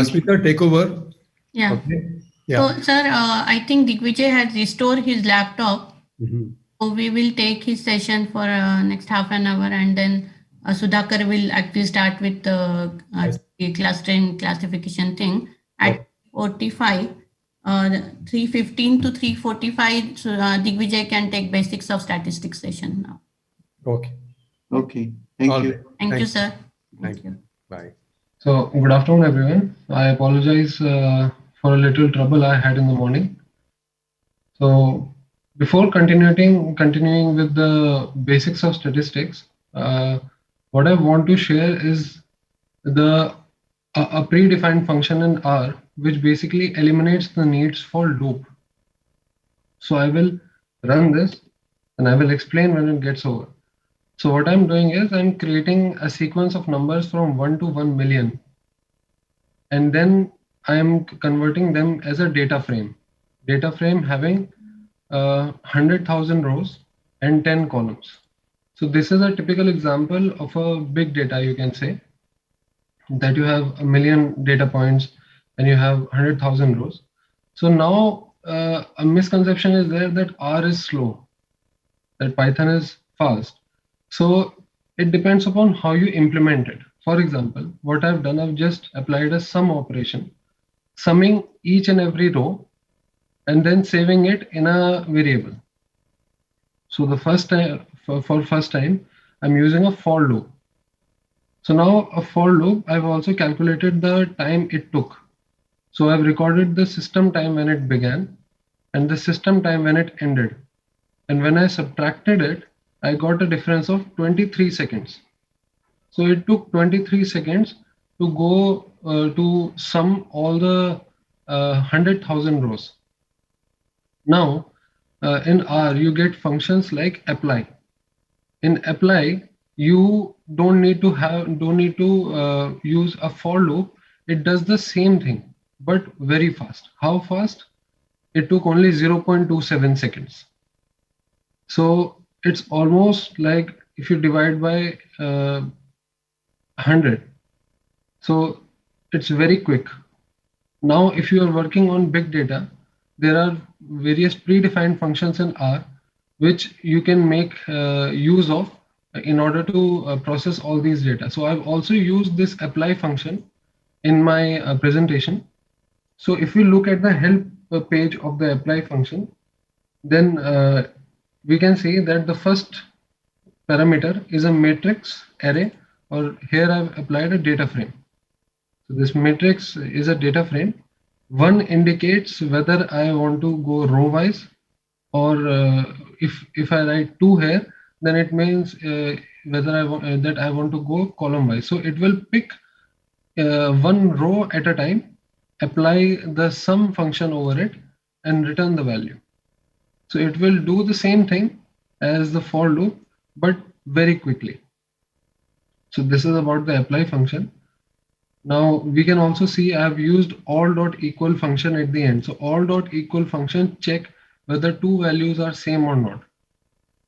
Speaker, take over. Yeah. Okay. Yeah. So, sir, I think Digvijay has restored his laptop. Mhm. So we will take his session for next half an hour, and then Sudhakar will actually start with Yes. the clustering classification thing at Okay. 45. 3:15 to 3:45, so, Digvijay can take basics of statistics session now. Okay. Okay. Thank All you. right. Thank you, Thank you. sir. Thank Thank you. you. Bye. So, good afternoon, everyone. I apologize for a little trouble I had in the morning. So, before continuing with the basics of statistics, what I want to share is the a predefined function in R, which basically eliminates the needs for loop. So I will run this and I will explain when it gets over. So what I'm doing is I'm creating a sequence of numbers from 1 to 1 million, and then I'm converting them as a data frame. Data frame having 100,000 rows and 10 columns. So this is a typical example of a big data, you can say, that you have a million data points and you have 100,000 rows. So now a misconception is there that R is slow, that Python is fast. So it depends upon how you implement it. For example, what I've done, I've just applied a sum operation, summing each and every row and then saving it in a variable. So the first time, for first time, I'm using a for loop. So now a for loop, I've also calculated the time it took. So I've recorded the system time when it began and the system time when it ended. And when I subtracted it, I got a difference of 23 seconds. So it took 23 seconds to go to sum all the 100,000 rows. Now, in R, you get functions like apply. In apply, you don't need to use a for loop. It does the same thing, but very fast. How fast? It took only 0.27 seconds. So it's almost like if you divide by 100. So it's very quick. Now, if you are working on big data, there are various predefined functions in R which you can make use of in order to process all these data. So I've also used this apply function in my presentation. So if we look at the help page of the apply function, then we can see that the first parameter is a matrix array, or here I've applied a data frame. So this matrix is a data frame. One indicates whether I want to go row wise, or if I write 2 here, then it means whether I want that I want to go column wise. So it will pick one row at a time, apply the sum function over it, and return the value. So it will do the same thing as the for loop, but very quickly. So this is about the apply function. Now we can also see I have used all dot equal function at the end. So all dot equal function check whether two values are same or not.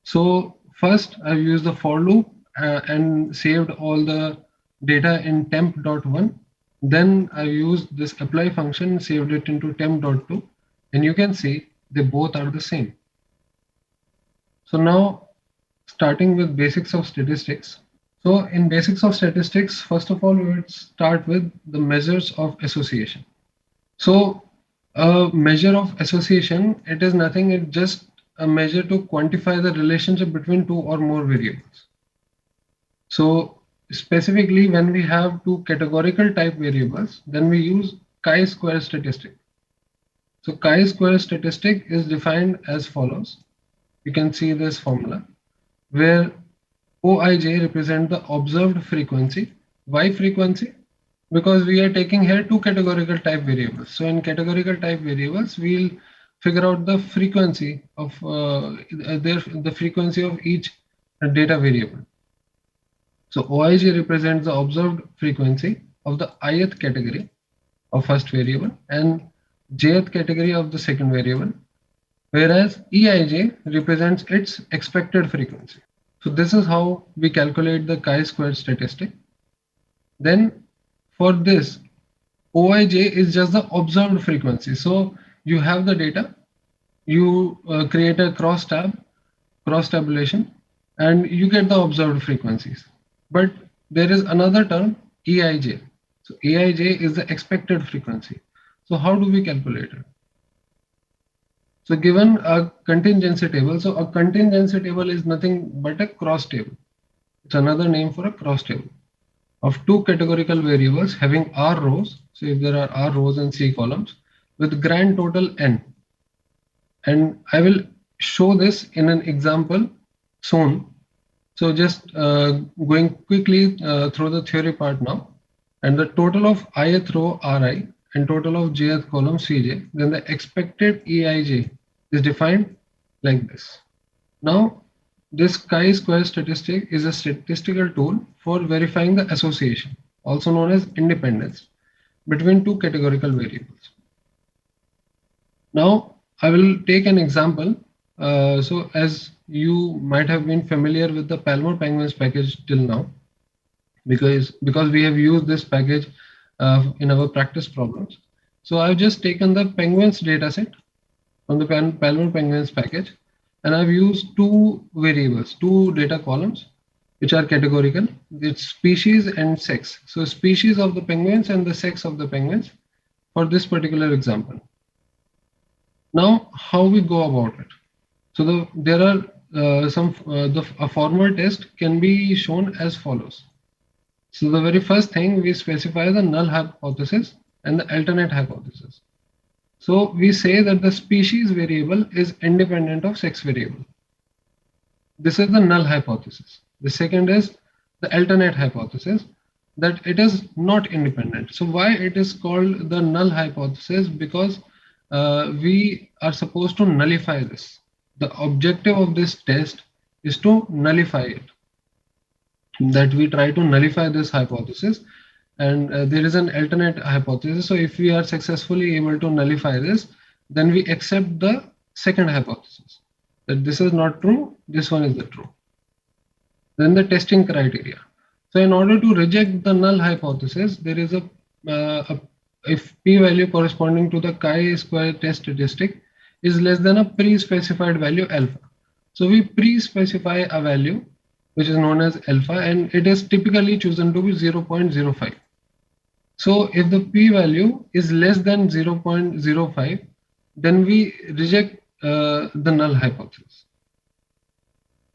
So first I've used the for loop and saved all the data in temp.1. Then I used this apply function, saved it into temp.2, and you can see they both are the same. So now starting with basics of statistics. So in basics of statistics, first of all, we would start with the measures of association. So a measure of association, it is nothing, it's just a measure to quantify the relationship between two or more variables. So specifically when we have two categorical type variables, then we use chi-square statistic. So chi-square statistic is defined as follows. You can see this formula where OIJ represent the observed frequency. Why frequency? Because we are taking here two categorical type variables. So in categorical type variables, we'll figure out the frequency of the frequency of each data variable. So OIJ represents the observed frequency of the ith category of first variable and jth category of the second variable, whereas EIJ represents its expected frequency. So this is how we calculate the chi-square statistic. Then for this, OIJ is just the observed frequency. So you have the data, you create a cross tabulation, and you get the observed frequencies. But there is another term, EIJ. So EIJ is the expected frequency. So how do we calculate it? So given a contingency table, so a contingency table is nothing but a cross table. It's another name for a cross table of two categorical variables having R rows. So if there are R rows and C columns with grand total N. And I will show this in an example soon. So just going quickly through the theory part now, and the total of ith row Ri and total of jth column Cj, then the expected Eij is defined like this. Now, this chi-square statistic is a statistical tool for verifying the association, also known as independence, between two categorical variables. Now, I will take an example. So as you might have been familiar with the Palmer-Penguins package till now, because we have used this package in our practice problems. So I've just taken the Penguins dataset from the Palmer-Penguins package, and I've used two variables, two data columns, which are categorical. It's species and sex. So species of the penguins and the sex of the penguins for this particular example. Now, how we go about it? So there are a formal test can be shown as follows. So the very first thing, we specify the null hypothesis and the alternate hypothesis. So we say that the species variable is independent of sex variable. This is the null hypothesis. The second is the alternate hypothesis, that it is not independent. So why it is called the null hypothesis? Because we are supposed to nullify this. The objective of this test is to nullify it. That we try to nullify this hypothesis, and there is an alternate hypothesis. So if we are successfully able to nullify this, then we accept the second hypothesis, that this is not true, this one is the true. Then the testing criteria. So in order to reject the null hypothesis, there is if p-value corresponding to the chi-square test statistic is less than a pre-specified value alpha. So we pre-specify a value which is known as alpha, and it is typically chosen to be 0.05. So if the p-value is less than 0.05, then we reject the null hypothesis.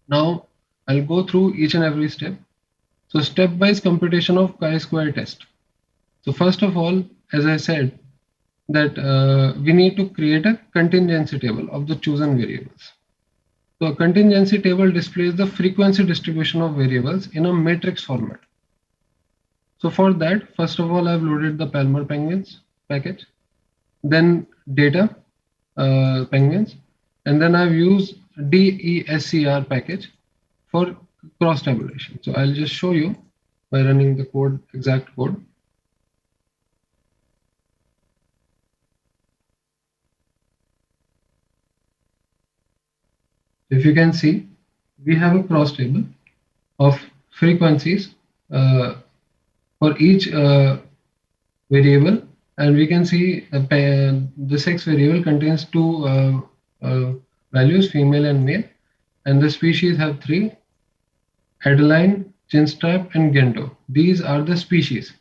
Now I'll go through each and every step. So stepwise computation of chi-square test. So first of all, as I said, that we need to create a contingency table of the chosen variables. So a contingency table displays the frequency distribution of variables in a matrix format. So for that, first of all, I've loaded the Palmer-Penguins package, then data penguins, and then I've used DESCR package for cross tabulation. So I'll just show you by running the code, exact code. If you can see, we have a cross table of frequencies for each variable, and we can see the sex variable contains two values, female and male, and the species have three: Adeline, Chinstrap, and Gento. These are the species.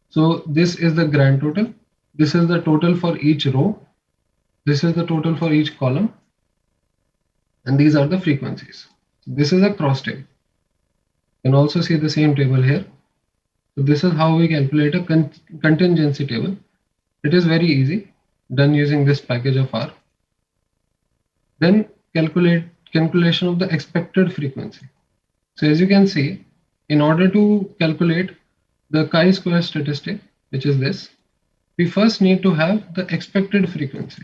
So this is the grand total. This is the total for each row. This is the total for each column. And these are the frequencies. This is a cross table. You can also see the same table here. So this is how we calculate a contingency table. It is very easy, done using this package of R. Then calculation of the expected frequency. So as you can see, in order to calculate the chi-square statistic, which is this, we first need to have the expected frequency.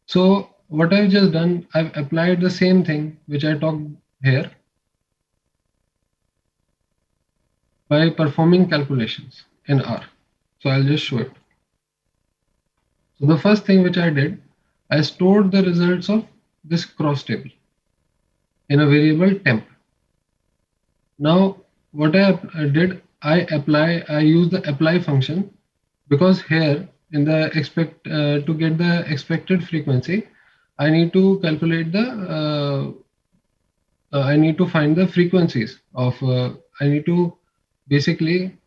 So what I've just done, I've applied the same thing which I talked here by performing calculations in R. So I'll just show it. So the first thing which I did, I stored the results of this cross table in a variable temp. Now what I did, I used the apply function because here in the to get the expected frequency, I need to calculate I need to find the frequencies of, I need to basically,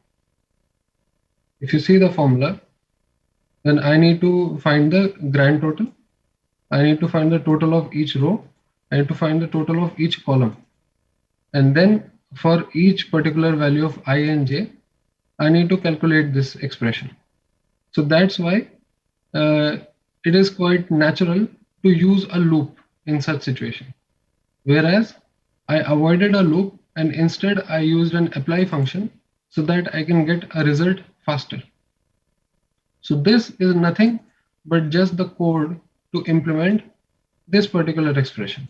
if you see the formula, then I need to find the grand total. I need to find the total of each row. I need to find the total of each column. And then for each particular value of I and j, I need to calculate this expression. So that's why it is quite natural to use a loop in such situation. Whereas I avoided a loop and instead I used an apply function so that I can get a result faster. So this is nothing but just the code to implement this particular expression.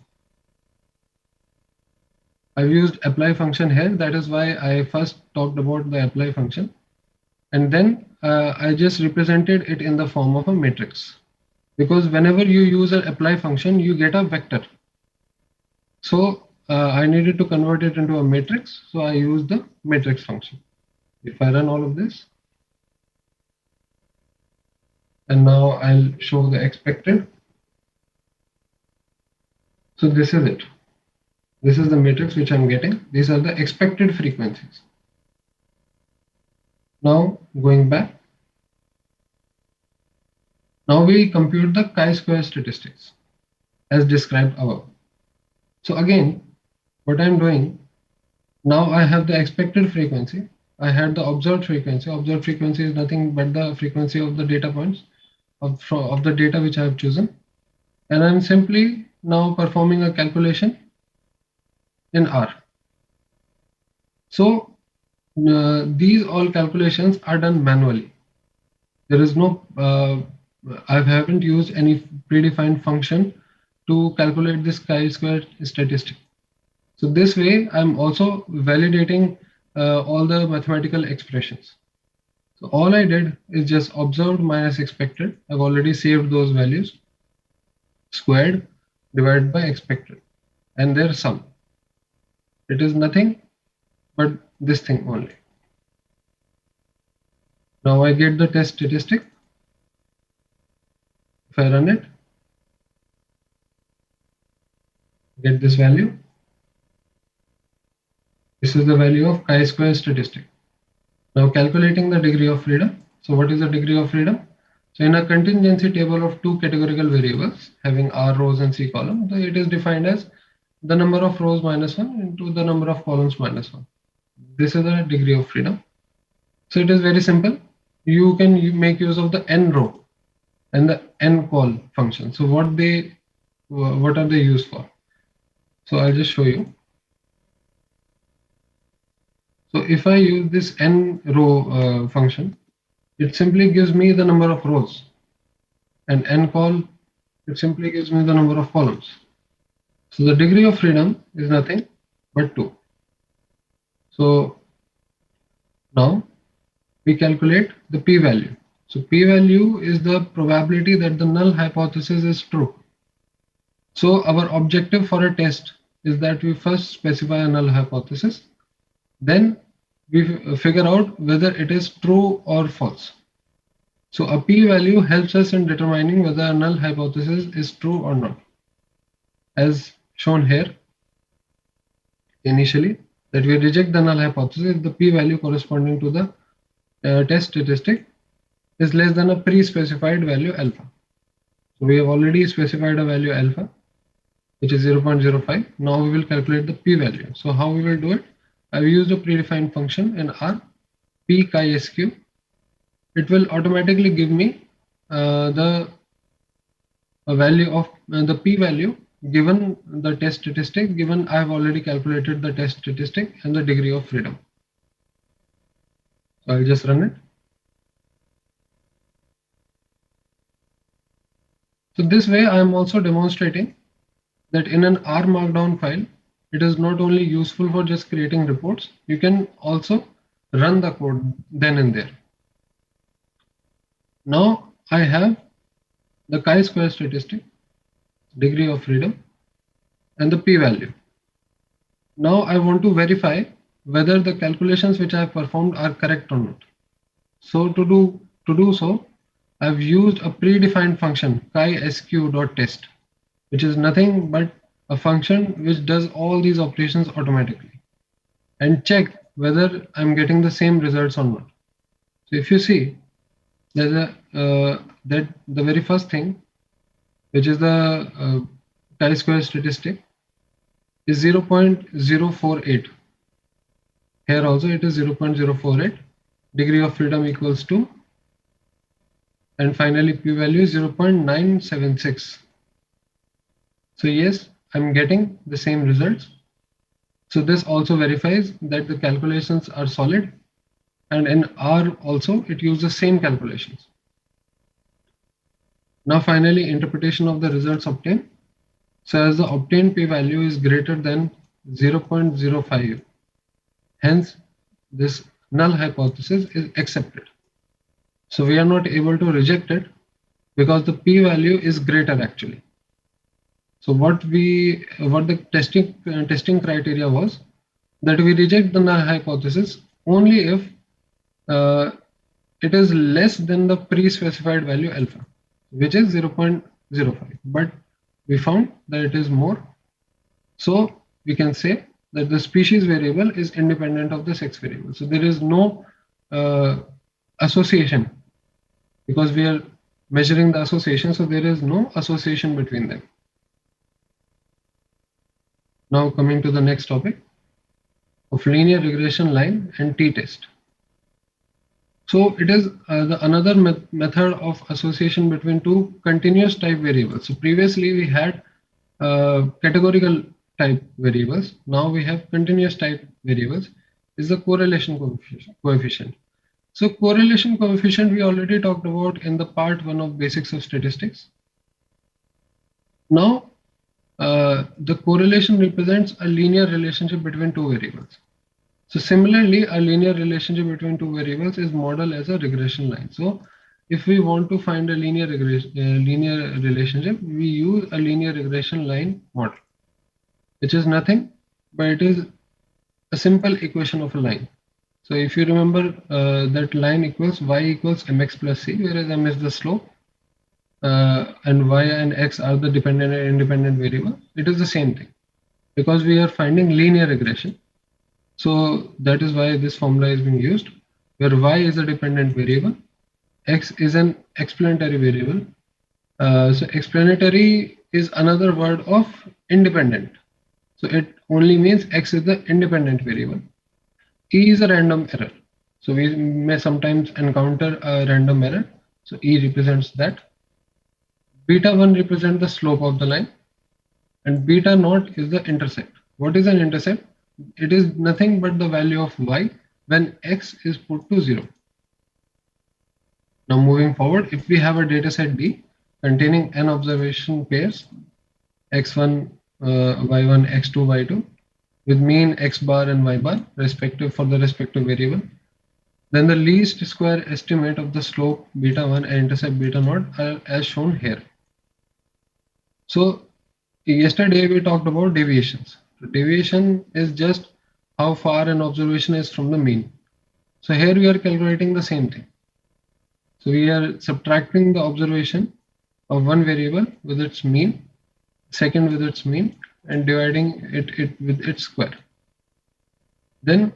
I've used apply function here. That is why I first talked about the apply function. And then I just represented it in the form of a matrix. Because whenever you use an apply function, you get a vector. So I needed to convert it into a matrix. So I used the matrix function. If I run all of this, and now I'll show the expected. So this is it. This is the matrix which I'm getting. These are the expected frequencies. Now going back. Now we compute the chi-square statistics as described above. So again, what I'm doing, now I have the expected frequency. I had the observed frequency. Observed frequency is nothing but the frequency of the data points of the data which I have chosen. And I'm simply now performing a calculation in R. So these all calculations are done manually. There is no, I haven't used any predefined function to calculate this chi-square statistic. So this way, I'm also validating all the mathematical expressions. So all I did is just observed minus expected. I've already saved those values. Squared divided by expected and their sum. It is nothing but this thing only. Now I get the test statistic. If I run it, get this value. This is the value of chi-square statistic. Now calculating the degree of freedom. So what is the degree of freedom? So in a contingency table of two categorical variables having R rows and C columns, it is defined as the number of rows minus 1 into the number of columns minus 1. This is the degree of freedom. So it is very simple. You can make use of the n row and the n call function. So what are they used for? So I'll just show you. So if I use this n row function, it simply gives me the number of rows, and n call, it simply gives me the number of columns. So the degree of freedom is nothing but 2. So now we calculate the p-value. So p-value is the probability that the null hypothesis is true. So our objective for a test is that we first specify a null hypothesis, then we figure out whether it is true or false. So a p-value helps us in determining whether a null hypothesis is true or not. As shown here, initially, that we reject the null hypothesis if the p-value corresponding to the test statistic is less than a pre-specified value alpha. So we have already specified a value alpha, which is 0.05. Now we will calculate the p-value. So how we will do it? I've used a predefined function in R, p chi-sq. It will automatically give me the value of the p-value given the test statistic, given I have already calculated the test statistic and the degree of freedom. So I'll just run it. So this way I am also demonstrating that in an R Markdown file, it is not only useful for just creating reports, you can also run the code then and there. Now I have the chi-square statistic, degree of freedom, and the p-value. Now I want to verify whether the calculations which I have performed are correct or not. So to to do so, I've used a predefined function chi_sq.test, which is nothing but a function which does all these operations automatically and check whether I'm getting the same results or not. So if you see, there's that the very first thing, which is the chi-square statistic, is 0.048. Here also it is 0.048. Degree of freedom equals 2. And finally p-value is 0.976. So yes, I'm getting the same results. So this also verifies that the calculations are solid, and in R also it uses the same calculations. Now finally, interpretation of the results obtained. So as the obtained p-value is greater than 0.05, hence this null hypothesis is accepted. So we are not able to reject it because the p-value is greater actually. So what the testing criteria was that we reject the null hypothesis only if it is less than the pre-specified value alpha, which is 0.05. But we found that it is more. So we can say that the species variable is independent of the sex variable. So there is no association, because we are measuring the association. So there is no association between them. Now coming to the next topic of linear regression line and t-test. So it is another method of association between two continuous type variables. So previously we had categorical type variables. Now we have continuous type variables. Is the correlation coefficient. So correlation coefficient we already talked about in the part 1 of basics of statistics. Now the correlation represents a linear relationship between two variables. So similarly, a linear relationship between two variables is modeled as a regression line. So if we want to find a linear relationship, we use a linear regression line model, which is nothing, but it is a simple equation of a line. So if you remember that line equals y equals mx plus c, whereas m is the slope and y and x are the dependent and independent variable. It is the same thing because we are finding linear regression. So that is why this formula is being used, where y is a dependent variable, x is an explanatory variable. So explanatory is another word of independent. So it only means x is the independent variable. E is a random error. So we may sometimes encounter a random error. So E represents that. Beta 1 represents the slope of the line, and beta naught is the intercept. What is an intercept? It is nothing but the value of y when x is put to 0. Now moving forward, if we have a data set D containing n observation pairs, x1, y1, x2, y2, with mean x bar and y bar respective for the respective variable, then the least square estimate of the slope beta 1 and intercept beta naught are as shown here. So yesterday we talked about deviations. Deviation is just how far an observation is from the mean. So here we are calculating the same thing. So we are subtracting the observation of one variable with its mean, second with its mean, and dividing it with its square. Then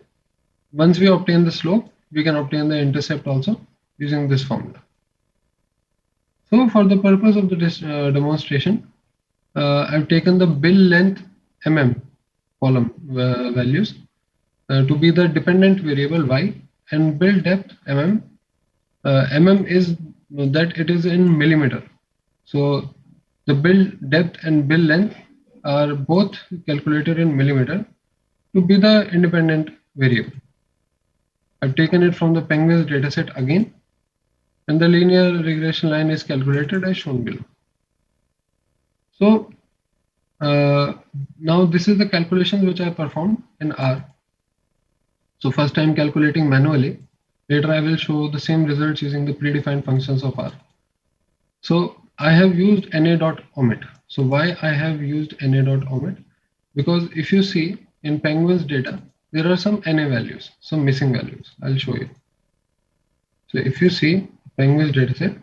once we obtain the slope, we can obtain the intercept also using this formula. So for the purpose of the demonstration, I've taken the bill length column values to be the dependent variable y, and bill depth is that it is in millimeter. So the bill depth and bill length are both calculated in millimeter to be the independent variable. I've taken it from the Penguins dataset again, and the linear regression line is calculated as shown below. So now this is the calculation which I performed in R. So first I'm calculating manually. Later I will show the same results using the predefined functions of R. So I have used na.omit. So why I have used na.omit? Because if you see in Penguins data, there are some na values, some missing values. I'll show you. So if you see language dataset,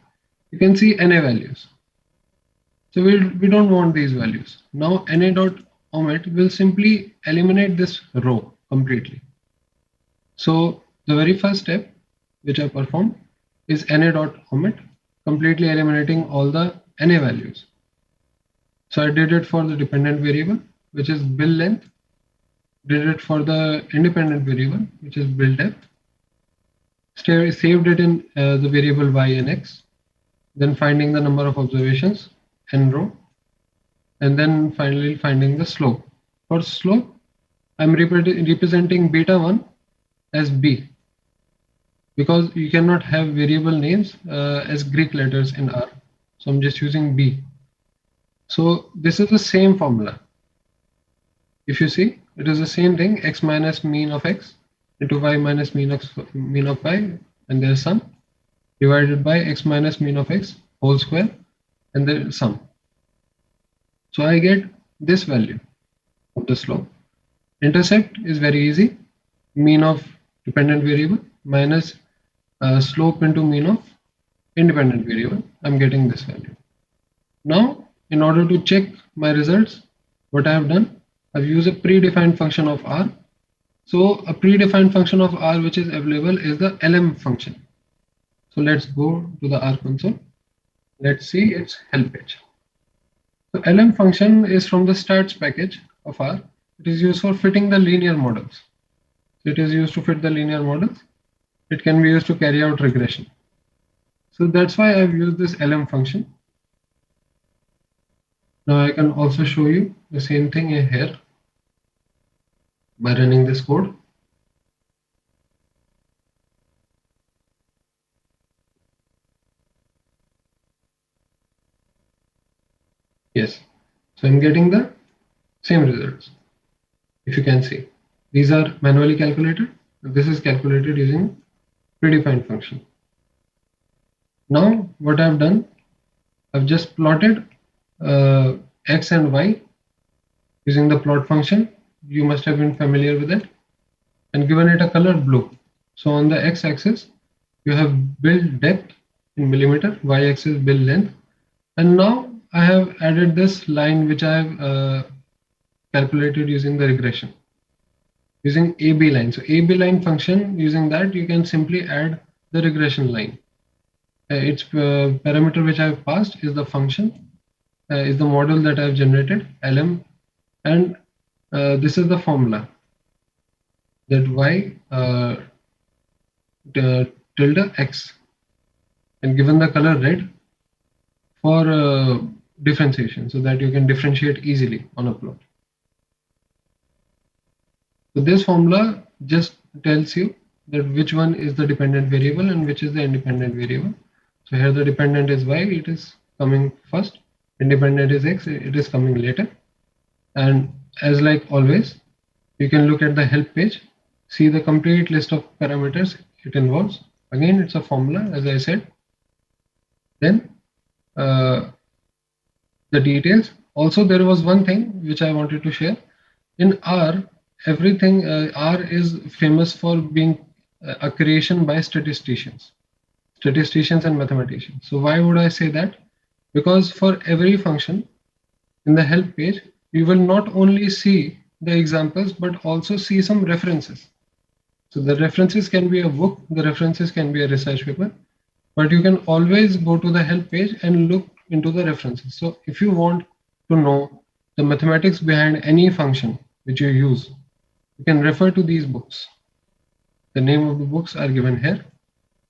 you can see NA values. So we don't want these values. Now na.omit will simply eliminate this row completely. So the very first step which I performed is na.omit, completely eliminating all the NA values. So I did it for the dependent variable, which is bill length, did it for the independent variable, which is bill depth, saved it in the variable y and x, then finding the number of observations, n row, and then finally finding the slope. For slope, I'm representing beta1 as b, because you cannot have variable names as Greek letters in R. So I'm just using b. So this is the same formula. If you see, it is the same thing, x minus mean of x into y minus mean of y, and their sum, divided by x minus mean of x whole square, and the sum. So I get this value of the slope. Intercept is very easy. Mean of dependent variable minus slope into mean of independent variable. I'm getting this value. Now, in order to check my results, what I have done, I've used a predefined function of R. So a predefined function of R which is available is the LM function. So let's go to the R console. Let's see its help page. So LM function is from the stats package of R. It is used for fitting the linear models. So it is used to fit the linear models. It can be used to carry out regression. So that's why I've used this LM function. Now I can also show you the same thing here by running this code. Yes, so I'm getting the same results. If you can see, these are manually calculated. This is calculated using predefined function. Now what I've done, I've just plotted x and y using the plot function. You must have been familiar with it, and given it a color blue. So on the x-axis, you have build depth in millimeter, y-axis build length, and now I have added this line which I have calculated using the regression, using AB line. So AB line function, using that you can simply add the regression line. Its parameter which I have passed is the function, is the model that I have generated, LM, and this is the formula that y tilde x, and given the color red for differentiation, so that you can differentiate easily on a plot. So this formula just tells you that which one is the dependent variable and which is the independent variable. So here the dependent is y, it is coming first. Independent is x, it is coming later. And as like always, you can look at the help page, see the complete list of parameters it involves. Again, it's a formula, as I said. Then the details. Also, there was one thing which I wanted to share. In R, everything, R is famous for being a creation by statisticians and mathematicians. So why would I say that? Because for every function in the help page, you will not only see the examples, but also see some references. So the references can be a book, the references can be a research paper, but you can always go to the help page and look into the references. So if you want to know the mathematics behind any function which you use, you can refer to these books. The name of the books are given here,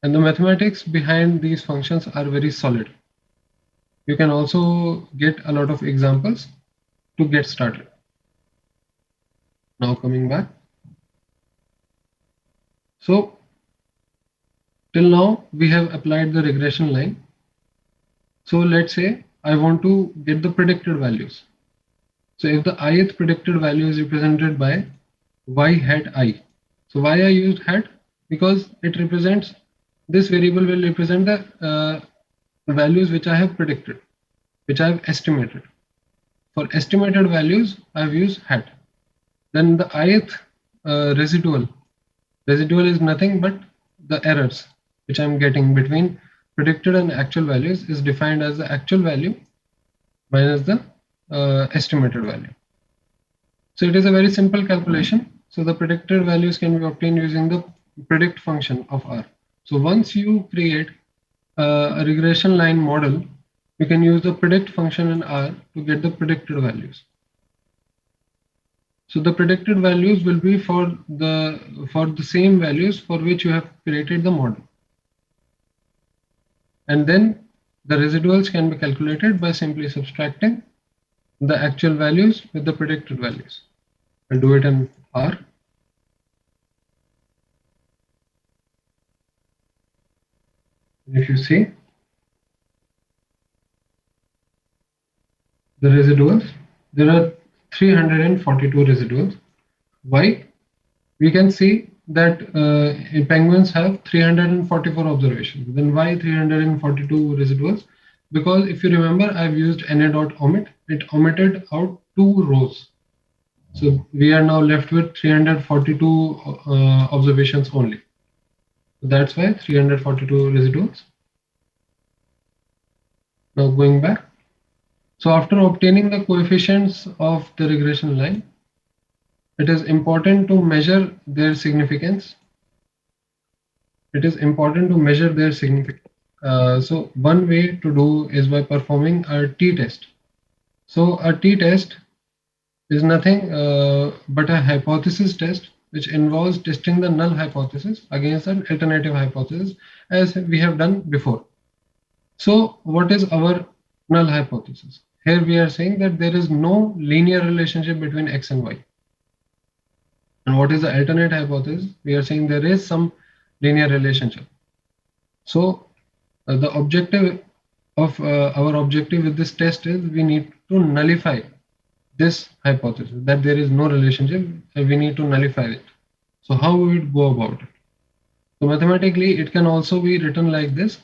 and the mathematics behind these functions are very solid. You can also get a lot of examples to get started. Now coming back. So till now we have applied the regression line. So let's say I want to get the predicted values. So if the ith predicted value is represented by y hat I. So why I used hat? Because it represents, this variable will represent the values which I have predicted, which I have estimated. For estimated values, I have used hat. Then the ith residual is nothing but the errors which I'm getting between predicted and actual values is defined as the actual value minus the estimated value. So it is a very simple calculation. So the predicted values can be obtained using the predict function of R. So once you create a regression line model, you can use the predict function in R to get the predicted values. So the predicted values will be for the same values for which you have created the model. And then the residuals can be calculated by simply subtracting the actual values with the predicted values. I'll do it in R. If you see the residuals, there are 342 residuals. Why? We can see that penguins have 344 observations. Then why 342 residuals? Because if you remember, I've used na.omit. It omitted out 2 rows. So we are now left with 342 observations only. So that's why 342 residuals. Now going back. So after obtaining the coefficients of the regression line, it is important to measure their significance. So one way to do is by performing a t-test. So a t-test is nothing but a hypothesis test which involves testing the null hypothesis against an alternative hypothesis, as we have done before. So what is our null hypothesis? Here we are saying that there is no linear relationship between x and y. And what is the alternate hypothesis? We are saying there is some linear relationship. So the objective of our objective with this test is we need to nullify this hypothesis that there is no relationship, and we need to nullify it. So how we would go about it? So mathematically it can also be written like this.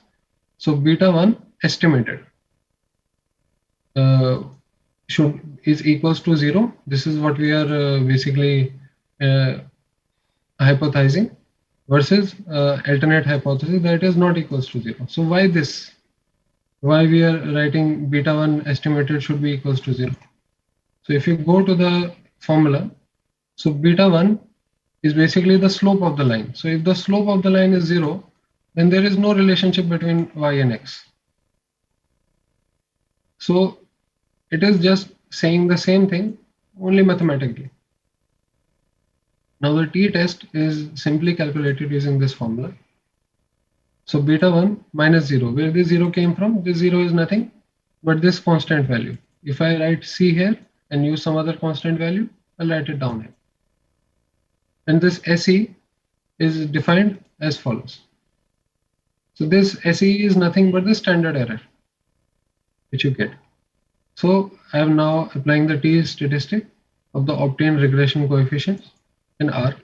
So beta 1 estimated is equals to 0. This is what we are basically hypothesizing, versus alternate hypothesis that is not equals to 0. So why this? Why we are writing beta 1 estimated should be equals to 0? So if you go to the formula, so beta 1 is basically the slope of the line. So if the slope of the line is 0, then there is no relationship between y and x. So it is just saying the same thing, only mathematically. Now the t-test is simply calculated using this formula. So beta 1 minus 0, where this 0 came from? This 0 is nothing but this constant value. If I write c here and use some other constant value, I'll write it down here. And this SE is defined as follows. So this SE is nothing but the standard error which you get. So I am now applying the t statistic of the obtained regression coefficients in R.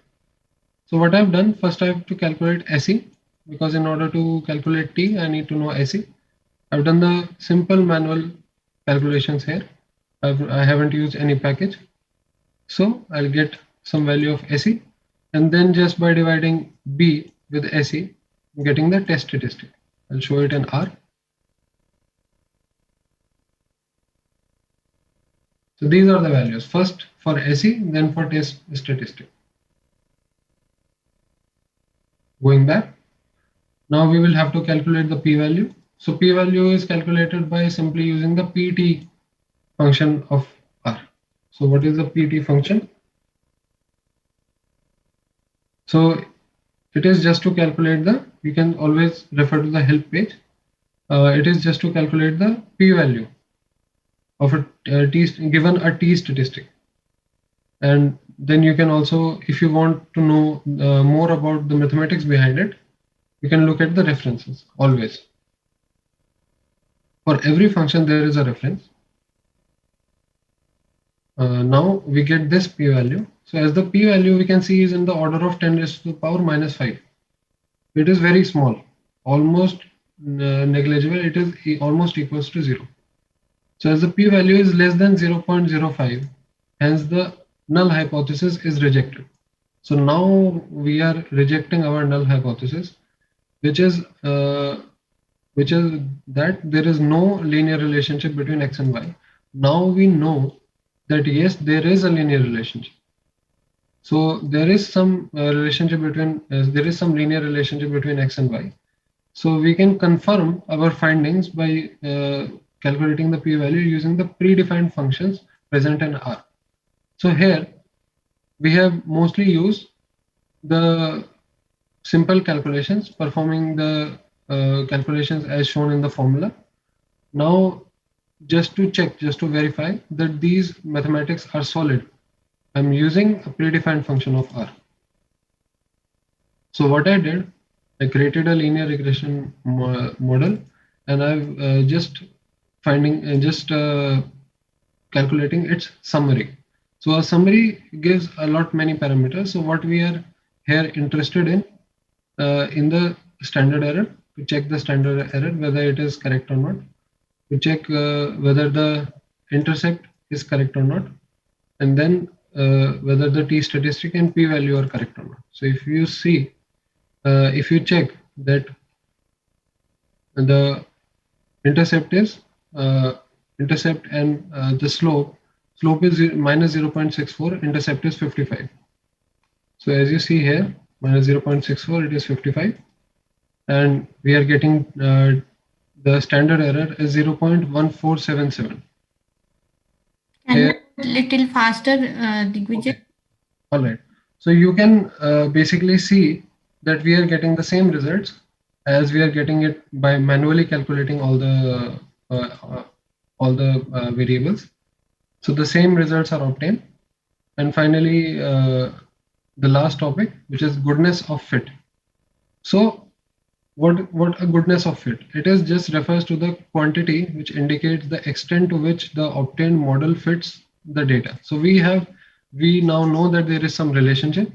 So what I've done, first I have to calculate SE, because in order to calculate t, I need to know SE. I've done the simple manual calculations here. I haven't used any package. So I'll get some value of SE, and then just by dividing B with SE, I'm getting the test statistic. I'll show it in R. So these are the values, first for SE, then for test statistic. Going back, now we will have to calculate the p-value. So p-value is calculated by simply using the pt function of R. So what is the pt function? So it is just to calculate the, you can always refer to the help page. It is just to calculate the p-value of a given a t statistic. And then you can also, if you want to know more about the mathematics behind it, you can look at the references always. For every function there is a reference. Now we get this p-value. So as the p-value we can see is in the order of 10 raised to the power minus 5. It is very small, almost negligible. It is almost equals to 0. So as the p-value is less than 0.05, hence the null hypothesis is rejected. So now we are rejecting our null hypothesis, which is which is that there is no linear relationship between x and y. Now we know that yes, there is a linear relationship. So there is some relationship between there is some linear relationship between x and y. So we can confirm our findings by calculating the p-value using the predefined functions present in R. So here we have mostly used the simple calculations, performing the calculations as shown in the formula. Now, just to check, just to verify that these mathematics are solid, I'm using a predefined function of R. So what I did, I created a linear regression model, and I've just calculating its summary. So a summary gives a lot many parameters. So what we are here interested in the standard error, to check the standard error whether it is correct or not, to check whether the intercept is correct or not, and then whether the t statistic and p value are correct or not. So if you see, if you check that the intercept is intercept and the slope is minus 0.64, intercept is 55. So as you see here, minus 0.64, it is 55, and we are getting the standard error is 0.1477. Can you little faster, Digvijay? Okay. All right. So you can basically see that we are getting the same results as we are getting it by manually calculating all the variables. So the same results are obtained. And finally, the last topic, which is goodness of fit. So what a goodness of fit? It is just refers to the quantity which indicates the extent to which the obtained model fits the data. So we now know that there is some relationship,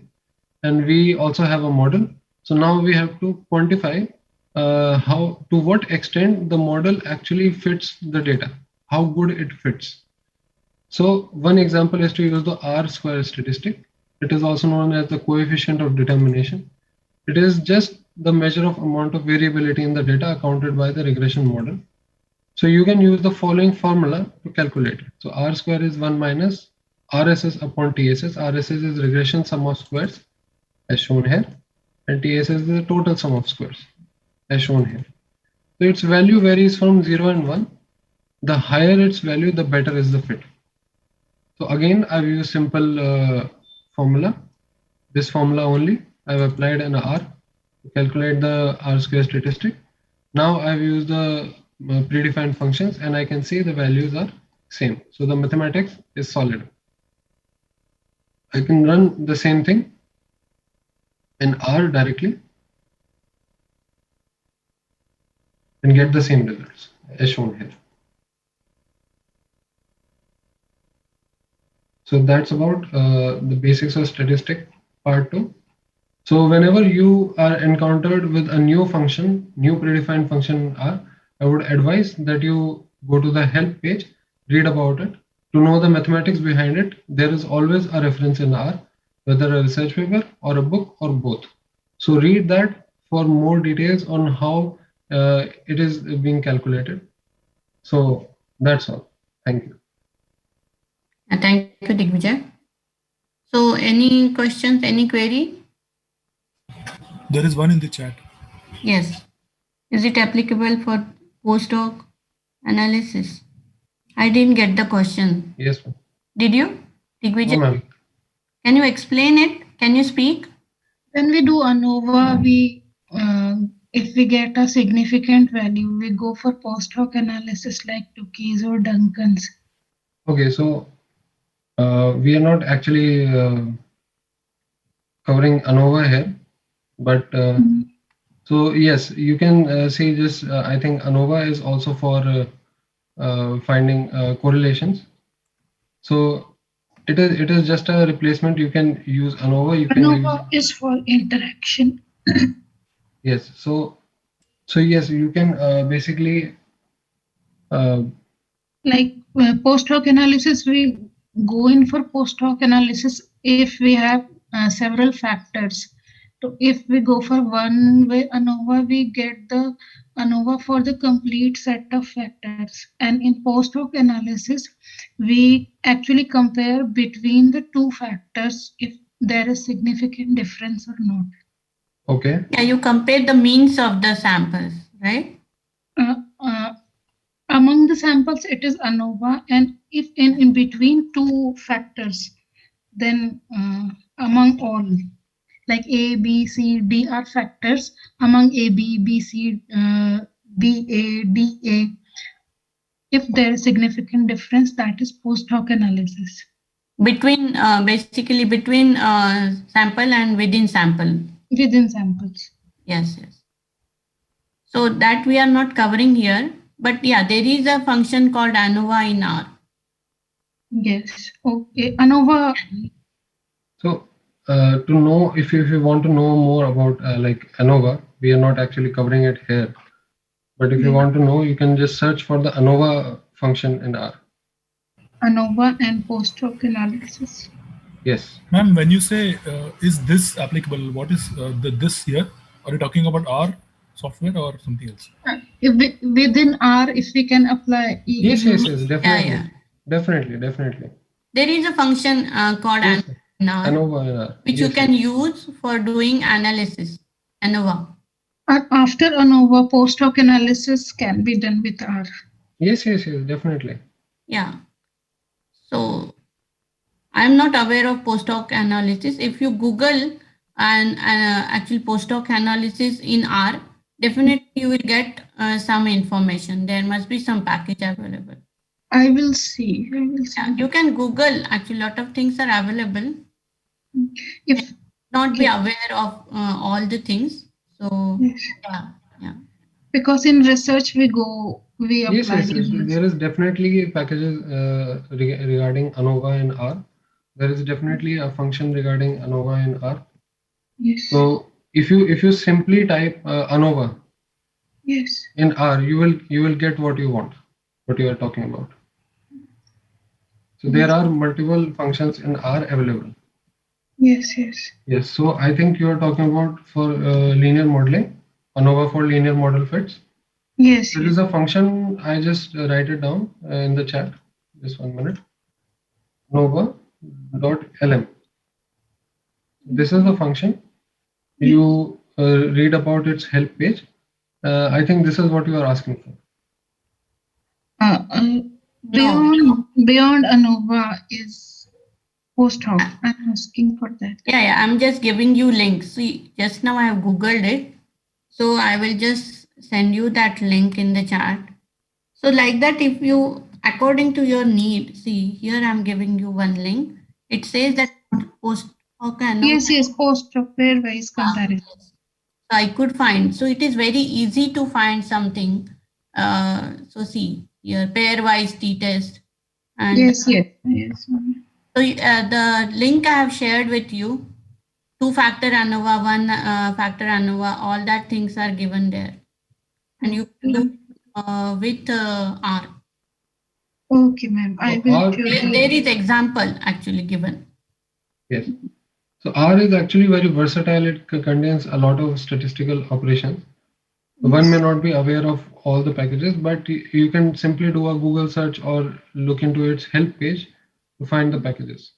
and we also have a model. So now we have to quantify to what extent the model actually fits the data, how good it fits. So one example is to use the R-square statistic. It is also known as the coefficient of determination. It is just the measure of amount of variability in the data accounted by the regression model. So you can use the following formula to calculate it. So R square is 1 minus RSS upon TSS. RSS is regression sum of squares as shown here, and TSS is the total sum of squares as shown here. So its value varies from 0 and 1. The higher its value, the better is the fit. So again, I've used simple formula. This formula only I've applied an R to calculate the R square statistic. Now I've used the predefined functions, and I can see the values are same. So the mathematics is solid. I can run the same thing in R directly and get the same results as shown here. So that's about the basics of statistic part 2. So whenever you are encountered with a new function, new predefined function R, I would advise that you go to the help page, read about it. To know the mathematics behind it, there is always a reference in R, whether a research paper or a book or both. So read that for more details on how it is being calculated. So that's all. Thank you. Thank you, Digvijay. So any questions, any query? There is one in the chat. Yes. Is it applicable for postdoc analysis? I didn't get the question. Yes, ma'am. Did you, Digvijay? No, ma'am. Can you explain it? Can you speak? When we do ANOVA, if we get a significant value, we go for post-hoc analysis like Tukey's or Duncan's. Okay, so we are not actually covering ANOVA here, but so yes, you can see this. I think ANOVA is also for finding correlations. So it is just a replacement. You can use ANOVA. You can ANOVA is for interaction. Yes. So yes, you can basically like post-hoc analysis. We go in for post-hoc analysis if we have several factors. So if we go for one way ANOVA, we get the ANOVA for the complete set of factors. And in post hoc analysis, we actually compare between the two factors if there is significant difference or not. Okay. Yeah, you compare the means of the samples, right? Among the samples, it is ANOVA, and if in between two factors, then among all, like A, B, C, D are factors. Among A, B, B, C, B, A, D, A, if there is significant difference, that is post hoc analysis. Between basically between sample and within sample. Within samples. Yes, yes. So that we are not covering here, but yeah, there is a function called ANOVA in R. Yes. Okay. ANOVA. So to know if you want to know more about like ANOVA, we are not actually covering it here. But if you want to know, you can just search for the ANOVA function in R. ANOVA and post hoc analysis. Yes. Ma'am, when you say is this applicable, what is this here? Are you talking about R software or something else? Within R, if we can apply. Yes, definitely. Yeah. Definitely. There is a function called Yes, ANOVA in R, ANOVA in R. which you can use for doing analysis. ANOVA. After ANOVA, post hoc analysis can be done with R. Yes, definitely. Yeah. So I'm not aware of post hoc analysis. If you Google and actual post hoc analysis in R, definitely you will get some information. There must be some package available. I will see. Yeah, you can Google. Actually, a lot of things are available. If Not be aware of all the things. So yes. yeah. Because in research we apply. Yes. There is definitely packages regarding ANOVA in R. There is definitely a function regarding ANOVA in R. Yes. So if you simply type ANOVA Yes. in R, you will get what you want, what you are talking about. So there are multiple functions in R available. Yes. Yes. So I think you are talking about for linear modeling, ANOVA for linear model fits. Yes. There is a function. I just write it down in the chat. Just 1 minute. ANOVA.lm. This is the function. You read about its help page. I think this is what you are asking for. Beyond ANOVA is post hoc. I'm asking for that. Yeah. I'm just giving you links. See, just now I have Googled it. So I will just send you that link in the chat. So like that, if you, according to your need, see here I'm giving you one link. It says that post hoc ANOVA. Yes, post hoc pairwise comparison. So I could find. So it is very easy to find something. So see here, pairwise t-test. And Yes. So the link I have shared with you, 2-factor ANOVA, 1-factor ANOVA, all that things are given there. And you can do with R. Okay, ma'am. I will. There is example actually given. Yes. So R is actually very versatile. It contains a lot of statistical operations. One may not be aware of all the packages, but you can simply do a Google search or look into its help page to find the packages.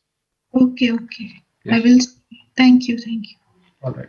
Okay. Yes. I will. Thank you. All right.